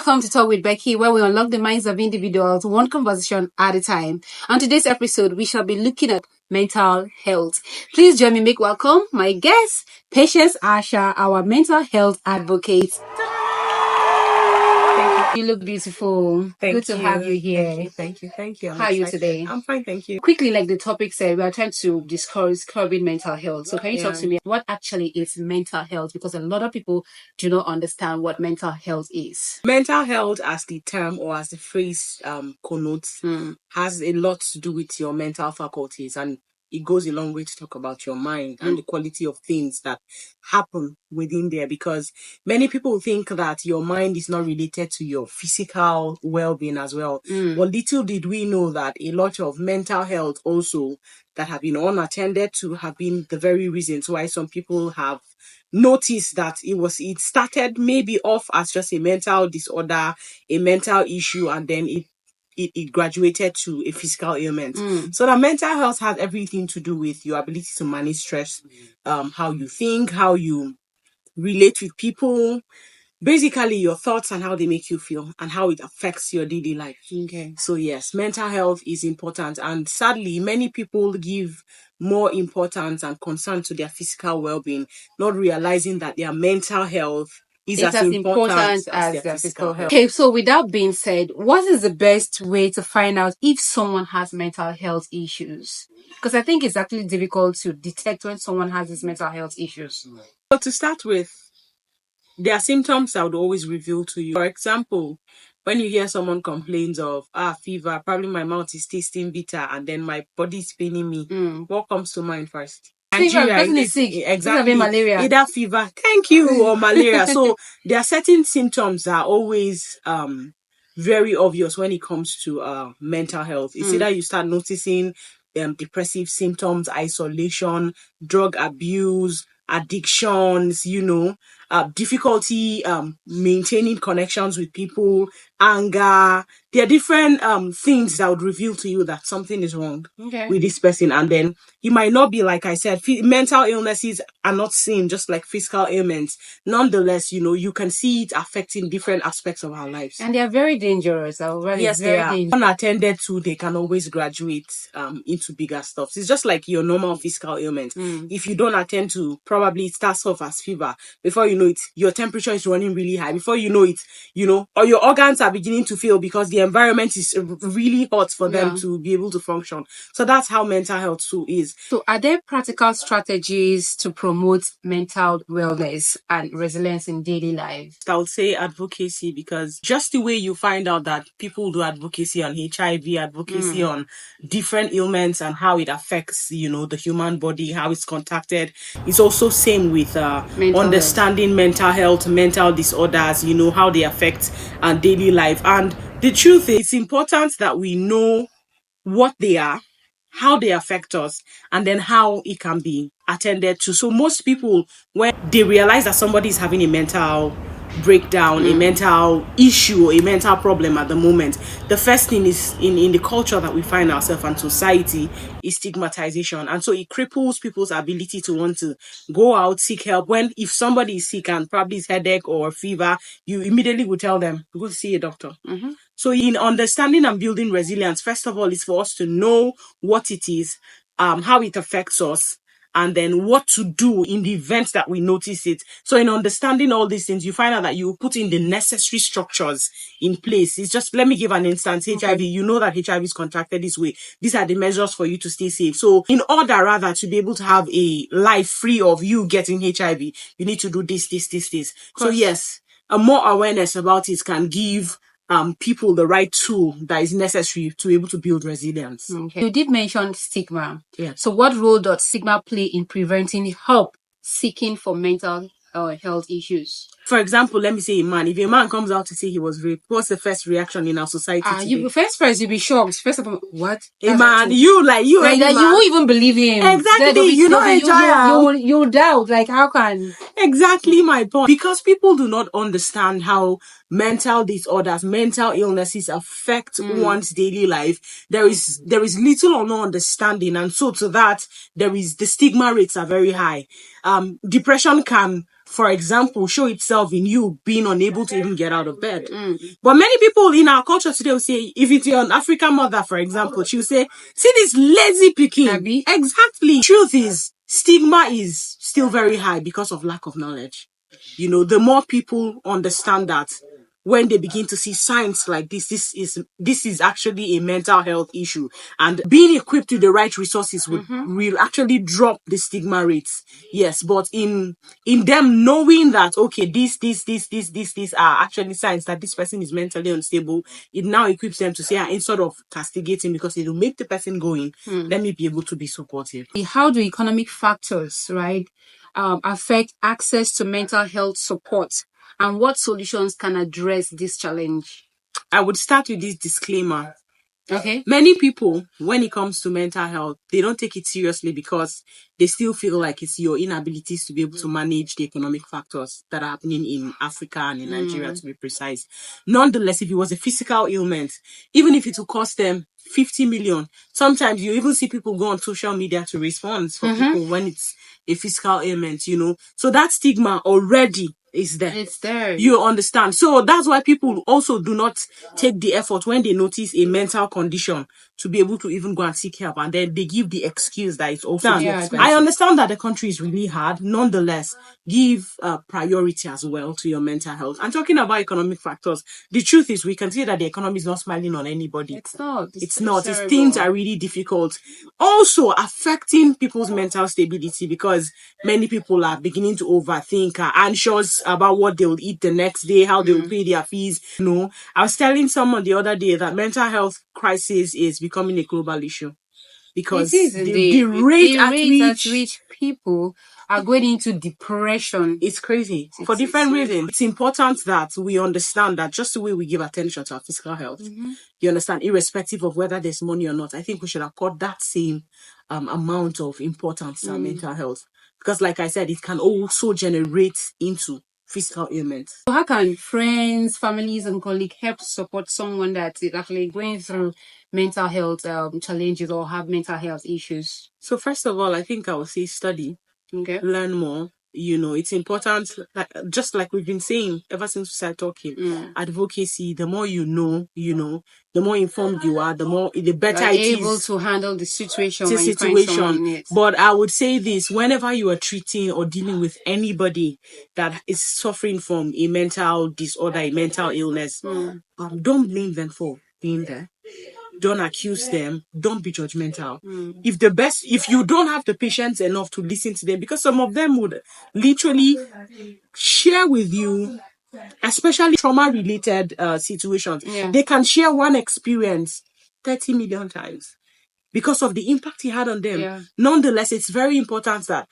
welcome to Talk with Becky, where we unlock the minds of individuals one conversation at a time. On today's episode, we shall be looking at mental health. Please join me make welcome my guest, Patience ASHER, our mental health advocate. You look beautiful. Good to have you here. Thank you. How are you today? I'm fine, thank you. Quickly, like the topic said, we are trying to discuss curbing mental health. So can you talk to me what actually is mental health? Because a lot of people do not understand what mental health is. Mental health, as the term or as the phrase connotes, has a lot to do with your mental faculties, and it goes a long way to talk about your mind and the quality of things that happen within there, because many people think that your mind is not related to your physical well-being as well. But little did we know that a lot of mental health also that have been unattended to have been the very reasons why some people have noticed that it started maybe off as just a mental disorder, a mental issue, and then it graduated to a physical ailment. So that mental health has everything to do with your ability to manage stress, how you think, how you relate with people, basically your thoughts and how they make you feel and how it affects your daily life. Okay. So yes, mental health is important, and sadly many people give more importance and concern to their physical well-being, not realizing that their mental health is as important as their physical health. Okay, so with that being said, what is the best way to find out if someone has mental health issues? Because I think it's actually difficult to detect when someone has these mental health issues. So to start with, there are symptoms I would always reveal to you. For example, when you hear someone complains of fever, probably my mouth is tasting bitter and then my body is paining me, what comes to mind first? Fever, the person is sick. Exactly. Malaria. Either fever, thank you, or malaria. So there are certain symptoms that are always very obvious when it comes to mental health. It's either you start noticing depressive symptoms, isolation, drug abuse, addictions, difficulty maintaining connections with people, anger. There are different things that would reveal to you that something is wrong with this person. And then you might not be, like I said, mental illnesses are not seen just like physical ailments. Nonetheless, you can see it affecting different aspects of our lives. And they are very dangerous. Yes, they are. Unattended to, they can always graduate into bigger stuff. It's just like your normal physical ailment. If you don't attend to, probably it starts off as fever. Before you know it, your temperature is running really high. Before you know it, or your organs are beginning to fail because the environment is really hot for them to be able to function. So that's how mental health too is. So are there practical strategies to promote mental wellness and resilience in daily life? I would say advocacy, because just the way you find out that people do advocacy on HIV, advocacy on different ailments and how it affects, the human body, how it's contacted. It's also same with understanding mental health, mental disorders, how they affect our daily life. And the truth is, it's important that we know what they are, how they affect us, and then how it can be attended to. So most people, when they realize that somebody is having a mental breakdown, a mental issue, a mental problem at the moment, the first thing is in the culture that we find ourselves and society is stigmatization. And so it cripples people's ability to want to go out, seek help. When if somebody is sick and probably it's headache or fever, you immediately will tell them, go see a doctor. So in understanding and building resilience, first of all, is for us to know what it is, how it affects us, and then what to do in the event that we notice it. So in understanding all these things, you find out that you put in the necessary structures in place. It's just, let me give an instance. HIV, you know that HIV is contracted this way. These are the measures for you to stay safe. So in order rather to be able to have a life free of you getting HIV, you need to do this. So yes, more awareness about it can give people the right tool that is necessary to be able to build resilience. Okay. You did mention stigma. Yeah. So what role does stigma play in preventing help seeking for mental health issues? For example, let me say a man. If a man comes out to say he was raped, what's the first reaction in our society today? You'll be shocked. First of all, what? A man, you won't even believe him. Exactly, you don't enjoy you doubt, like, how can? Exactly my point. Because people do not understand how mental disorders, mental illnesses affect one's daily life. There is little or no understanding, and so to that, the stigma rates are very high. Depression can for example, show itself in you being unable to even get out of bed. But many people in our culture today will say, if it's an African mother, for example, she'll say, see this lazy picking. Exactly. Truth is, stigma is still very high because of lack of knowledge. The more people understand that, when they begin to see signs like this is actually a mental health issue, and being equipped with the right resources will actually drop the stigma rates. Yes, but in them knowing that, okay, these are actually signs that this person is mentally unstable, it now equips them to say, instead of castigating, because it will make the person going, let me be able to be supportive. How do economic factors, right, affect access to mental health support, and what solutions can address this challenge? I would start with this disclaimer. Okay. Many people, when it comes to mental health, they don't take it seriously because they still feel like it's your inabilities to be able to manage the economic factors that are happening in Africa and in Nigeria, to be precise. Nonetheless, if it was a physical ailment, even if it will cost them 50 million, sometimes you even see people go on social media to respond for people when it's a physical ailment, So that stigma already is there. It's there. You understand? So that's why people also do not take the effort when they notice a mental condition to be able to even go and seek help, and then they give the excuse that it's also expensive. I understand that the country is really hard. Nonetheless, give priority as well to your mental health. And talking about economic factors, the truth is we can see that the economy is not smiling on anybody. It's not. It's not. Things are really difficult. Also affecting people's mental stability, because many people are beginning to overthink, are anxious about what they will eat the next day, how they will pay their fees. I was telling someone the other day that mental health crisis is becoming a global issue, because the rate at which people are going into depression, it's crazy for different reasons. It's important that we understand that just the way we give attention to our physical health, you understand, irrespective of whether there's money or not, I think we should accord that same amount of importance to our mental health, because like I said, it can also generate into physical ailments. So how can friends, families, and colleagues help support someone that is actually going through mental health challenges or have mental health issues? So first of all, I think I would say study, learn more. It's important, just like we've been saying ever since we started talking, advocacy, the more you know, the more informed you are, the better it is. Able to handle the situation when you find someone in it. But I would say this, whenever you are treating or dealing with anybody that is suffering from a mental disorder, a mental illness, don't blame them for being there. Don't accuse them. Don't be judgmental. If you don't have the patience enough to listen to them, because some of them would literally share with you, especially trauma-related situations. They can share one experience 30 million times because of the impact it had on them. Nonetheless, it's very important that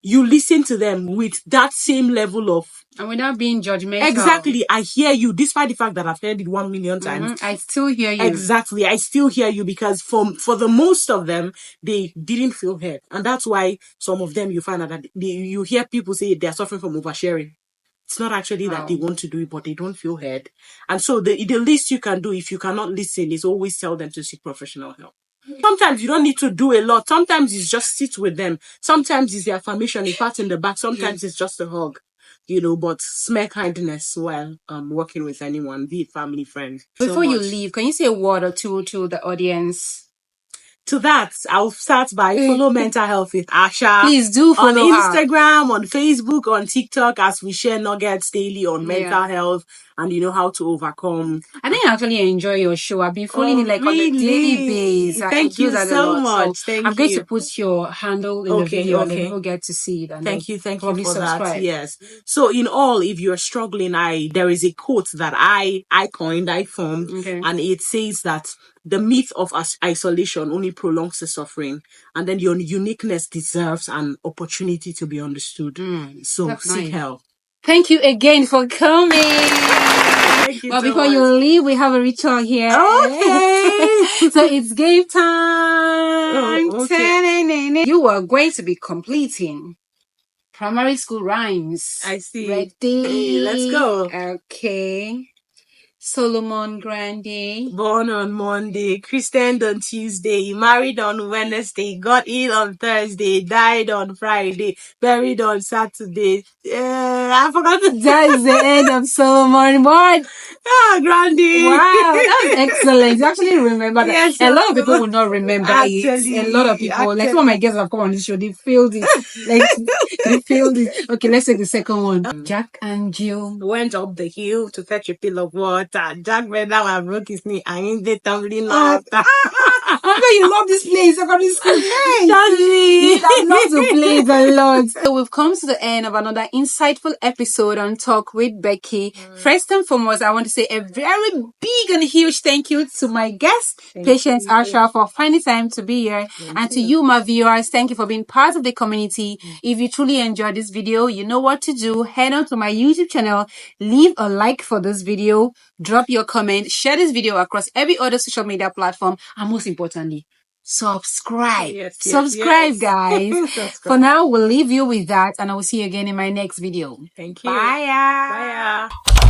you listen to them with that same level of... And without being judgmental. Exactly. I hear you, despite the fact that I've heard it 1 million times. I still hear you. Exactly. I still hear you, because for the most of them, they didn't feel heard. And that's why some of them, you find out that you hear people say they're suffering from oversharing. It's not actually that they want to do it, but they don't feel heard. And so the least you can do, if you cannot listen, is always tell them to seek professional help. Sometimes you don't need to do a lot. Sometimes it's just sit with them. Sometimes it's the affirmation, a pat in the back. Sometimes it's just a hug, but smear kindness while working with anyone, be it family, friends. Before you leave, can you say a word or two to the audience? To that, I'll start by follow Mental Health with ASHER. Please do follow on Instagram, on Facebook, on TikTok, as we share nuggets daily on mental health and how to overcome. I think I actually enjoy your show. I've been following it on a daily basis. Thank you so much. I'm going to put your handle in the video and then people get to see it. And thank you for that. Yes. So in all, if you're struggling, there is a quote that I formed, and it says that the myth of isolation only prolongs the suffering, and then your uniqueness deserves an opportunity to be understood. So seek help. Thank you again for coming. Well, before you leave, we have a ritual here. Okay. So it's game time. You are going to be completing primary school rhymes. I see. Ready? Hey, let's go. Okay. Solomon Grande. Born on Monday, christened on Tuesday, married on Wednesday, got ill on Thursday, died on Friday, buried on Saturday. I forgot to. That's the end of Solomon. What? Ah, Grande. Wow, that's excellent. You actually remember that. Yes, A lot of people will not remember it. actually, A lot of people, like some of my guests have come on this show, they failed it. Like they failed it. Okay, let's take the second one. Jack and Jill. Went up the hill to fetch a pail of water. Jack went down and broke his knee and he did tumbling after. I remember you love this place, secondary school. Hey, That's me. you have loved to play it a lot. So we've come to the end of another insightful episode on Talk with Becky. First and foremost, I want to say a very big and huge thank you to my guest, Patience ASHER, for finding time to be here. And to you, my viewers, thank you for being part of the community. If you truly enjoyed this video, you know what to do. Head on to my YouTube channel, leave a like for this video, drop your comment, share this video across every other social media platform, and most importantly, subscribe. Subscribe, guys. Subscribe. For now, we'll leave you with that, and I will see you again in my next video. Thank you. Bye. Bye.